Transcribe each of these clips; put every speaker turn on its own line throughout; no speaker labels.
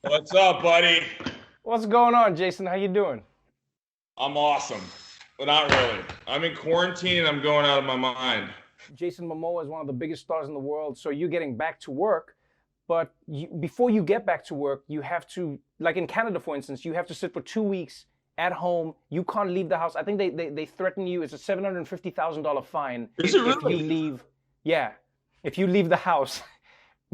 What's up, buddy?
What's going on, Jason? How you doing?
I'm awesome. But not really. I'm in quarantine and I'm going out of my mind.
Jason Momoa is one of the biggest stars in the world, so you're getting back to work. But before you get back to work, you have to, like in Canada, for instance, you have to sit for 2 weeks at home. You can't leave the house. I think they threaten you. It's a $750,000 fine
Is it
if you
really?
leave. Yeah, if you leave the house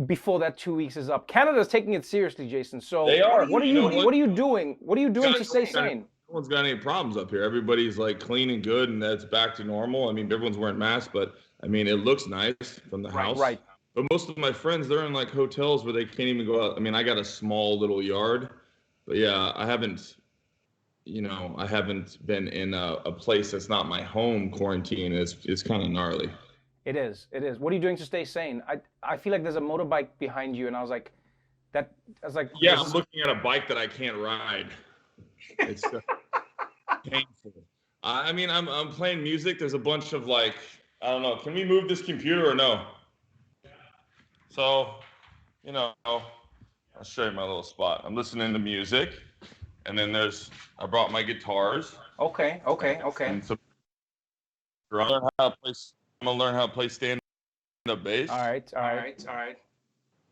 before that 2 weeks is up. Canada's taking it seriously, Jason. So
They are.
what are
You
you
know what?
what are you doing? What are you doing to
No
stay
one's got any,
sane?
no one's got any problems up here. Everybody's like clean and good and that's back to normal. I mean, everyone's wearing masks, but I mean, it looks nice from the
Right,
house.
right.
But most of my friends, they're in like hotels where they can't even go out. I mean, I got a small little yard, but yeah, I haven't been in a place that's not my home quarantine. It's kind of gnarly.
It is. It is. What are you doing to stay sane? I feel like there's a motorbike behind you, and I was like, that. I was like,
Yeah,
this
I'm
is
looking at a bike that I can't ride. It's painful. I mean, I'm playing music. There's a bunch of like, I don't know. Can we move this computer or no? So, I'll show you my little spot. I'm listening to music, and then I brought my guitars
okay, okay, okay.
and some drums. I'm gonna learn how to play stand-up
All
bass.
right, all right.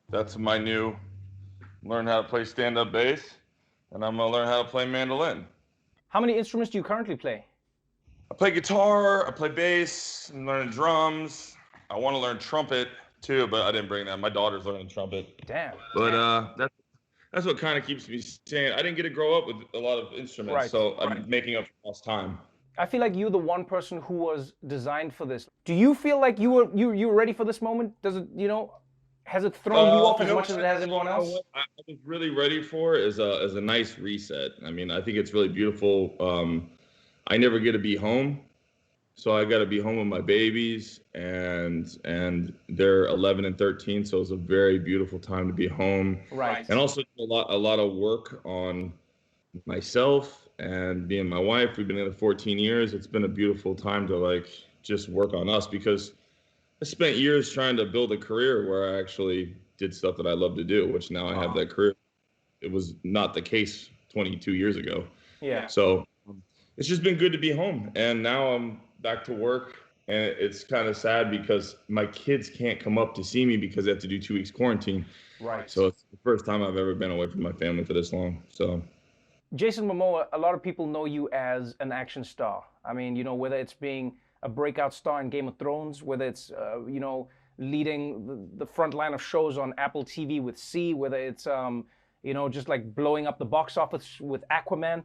That's my new learn how to play stand-up bass, and I'm gonna learn how to play mandolin.
How many instruments do you currently play?
I play guitar, I play bass, I'm learning drums. I want to learn trumpet too, but I didn't bring that. My daughter's learning trumpet.
Damn.
But that's what kind of keeps me sane. I didn't get to grow up with a lot of instruments,
Right.
so I'm making up for lost time.
I feel like you're the one person who was designed for this. Do you feel like you were ready for this moment? Does it, has it thrown you off
You
as
know
much
what?
as it has everyone else?
I was really ready for is a nice reset. I mean, I think it's really beautiful. I never get to be home, so I got to be home with my babies, and they're 11 and 13, so it's a very beautiful time to be home,
Right.
and also a lot of work on myself and me and my wife. We've been together 14 years. It's been a beautiful time to like just work on us because I spent years trying to build a career where I actually did stuff that I love to do, which now I have that career. It was not the case 22 years ago.
Yeah.
So it's just been good to be home. And now I'm back to work. And it's kind of sad because my kids can't come up to see me because they have to do 2 weeks quarantine.
Right.
So it's the first time I've ever been away from my family for this long. So
Jason Momoa, a lot of people know you as an action star. I mean, whether it's being a breakout star in Game of Thrones, whether it's, leading the front line of shows on Apple TV with C, whether it's, just like blowing up the box office with Aquaman.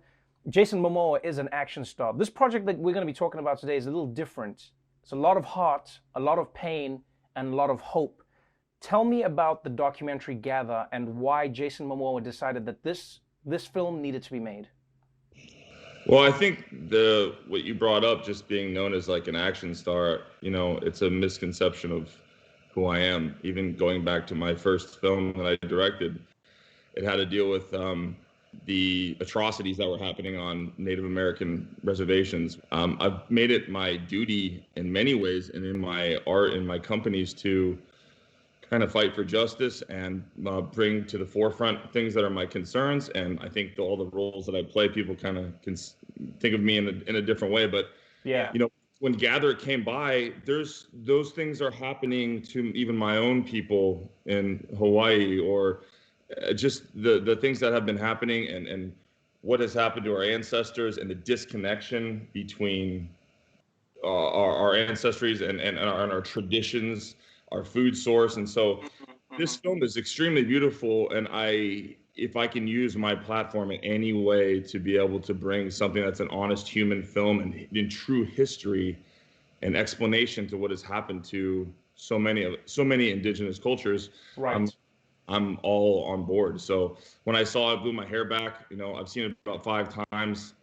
Jason Momoa is an action star. This project that we're going to be talking about today is a little different. It's a lot of heart, a lot of pain, and a lot of hope. Tell me about the documentary Gather and why Jason Momoa decided that this film needed to be made.
well, I think the what you brought up, just being known as like an action star, it's a misconception of who I am. Even going back to my first film that I directed, it had to deal with the atrocities that were happening on Native American reservations. I've made it my duty in many ways, and in my art and my companies to kind of fight for justice and bring to the forefront things that are my concerns. And I think all the roles that I play, people kind of can think of me in a different way. But
Yeah.
when Gather came by, there's those things are happening to even my own people in Hawaii, or just the things that have been happening, and what has happened to our ancestors, and the disconnection between our ancestries and our traditions, our food source. And so this film is extremely beautiful, and if I can use my platform in any way to be able to bring something that's an honest human film and in true history and explanation to what has happened to so many indigenous cultures, I'm
Right.
I'm all on board. So when I saw it, blew my hair back. I've seen it about 5 times.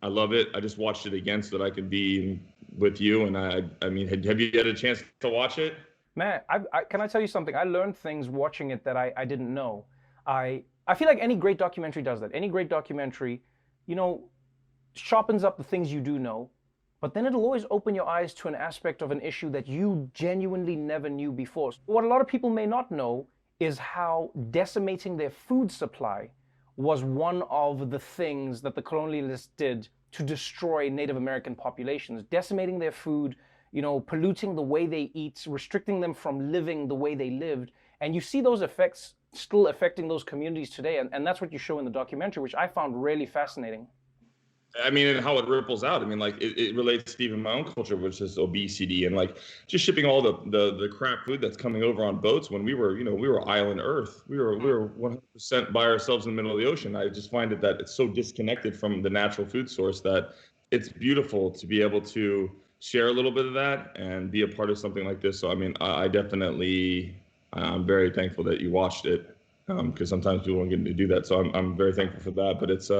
I love it. I just watched it again so that I could be with you. And I mean, have you had a chance to watch it?
Man, can I tell you something? I learned things watching it that I didn't know. I feel like any great documentary does that. Any great documentary, you know, sharpens up the things you do know, but then it'll always open your eyes to an aspect of an issue that you genuinely never knew before. What a lot of people may not know is how decimating their food supply was one of the things that the colonialists did to destroy Native American populations, decimating their food, polluting the way they eat, restricting them from living the way they lived. And you see those effects still affecting those communities today. And that's what you show in the documentary, which I found really fascinating.
I mean, and how it ripples out. I mean, like it relates to even my own culture, which is obesity and like just shipping all the crap food that's coming over on boats when we were island Earth. We were 100% by ourselves in the middle of the ocean. I just find it that it's so disconnected from the natural food source that it's beautiful to be able to share a little bit of that and be a part of something like this. So, I mean, I'm very thankful that you watched it, because sometimes people don't get to do that. So I'm very thankful for that. But it's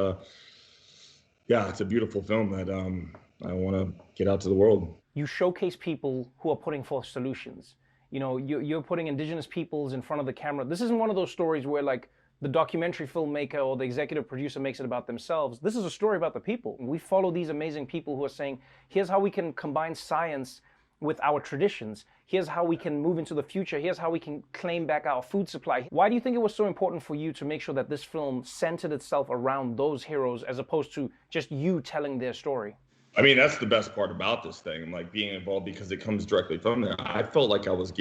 it's a beautiful film that I want to get out to the world.
You showcase people who are putting forth solutions. You're putting indigenous peoples in front of the camera. This isn't one of those stories where like the documentary filmmaker or the executive producer makes it about themselves. This is a story about the people. We follow these amazing people who are saying, here's how we can combine science with our traditions. Here's how we can move into the future. Here's how we can claim back our food supply. Why do you think it was so important for you to make sure that this film centered itself around those heroes as opposed to just you telling their story?
I mean, that's the best part about this thing, like being involved, because it comes directly from there. I felt like I was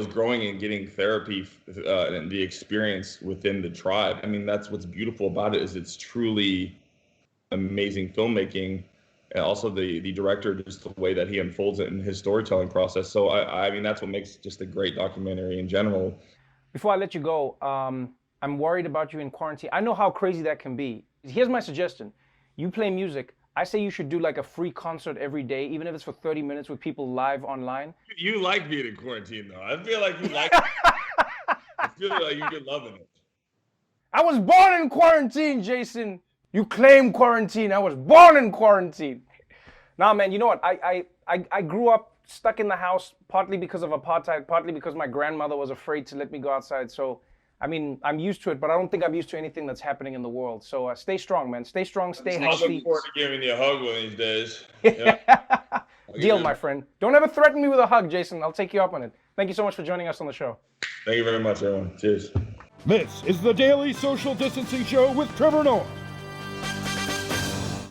growing and getting therapy and the experience within the tribe. I mean, that's what's beautiful about it, is it's truly amazing filmmaking. And also the director, just the way that he unfolds it in his storytelling process. So I mean, that's what makes just a great documentary in general.
Before I let you go, I'm worried about you in quarantine. I know how crazy that can be. Here's my suggestion. You play music. I say you should do like a free concert every day, even if it's for 30 minutes with people live online.
You like being in quarantine, though. I feel like you like I feel like you've been loving it.
I was born in quarantine, Jason. You claim quarantine. I was born in quarantine. Nah, man, you know what? I grew up stuck in the house, partly because of apartheid, partly because my grandmother was afraid to let me go outside. So, I mean, I'm used to it, but I don't think I'm used to anything that's happening in the world. So stay strong, man. Stay strong, stay healthy.
I'm looking forward to giving you a hug one of these days. Yeah.
Deal, my friend. Don't ever threaten me with a hug, Jason. I'll take you up on it. Thank you so much for joining us on the show.
Thank you very much, everyone. Cheers.
This is the Daily Social Distancing Show with Trevor Noah.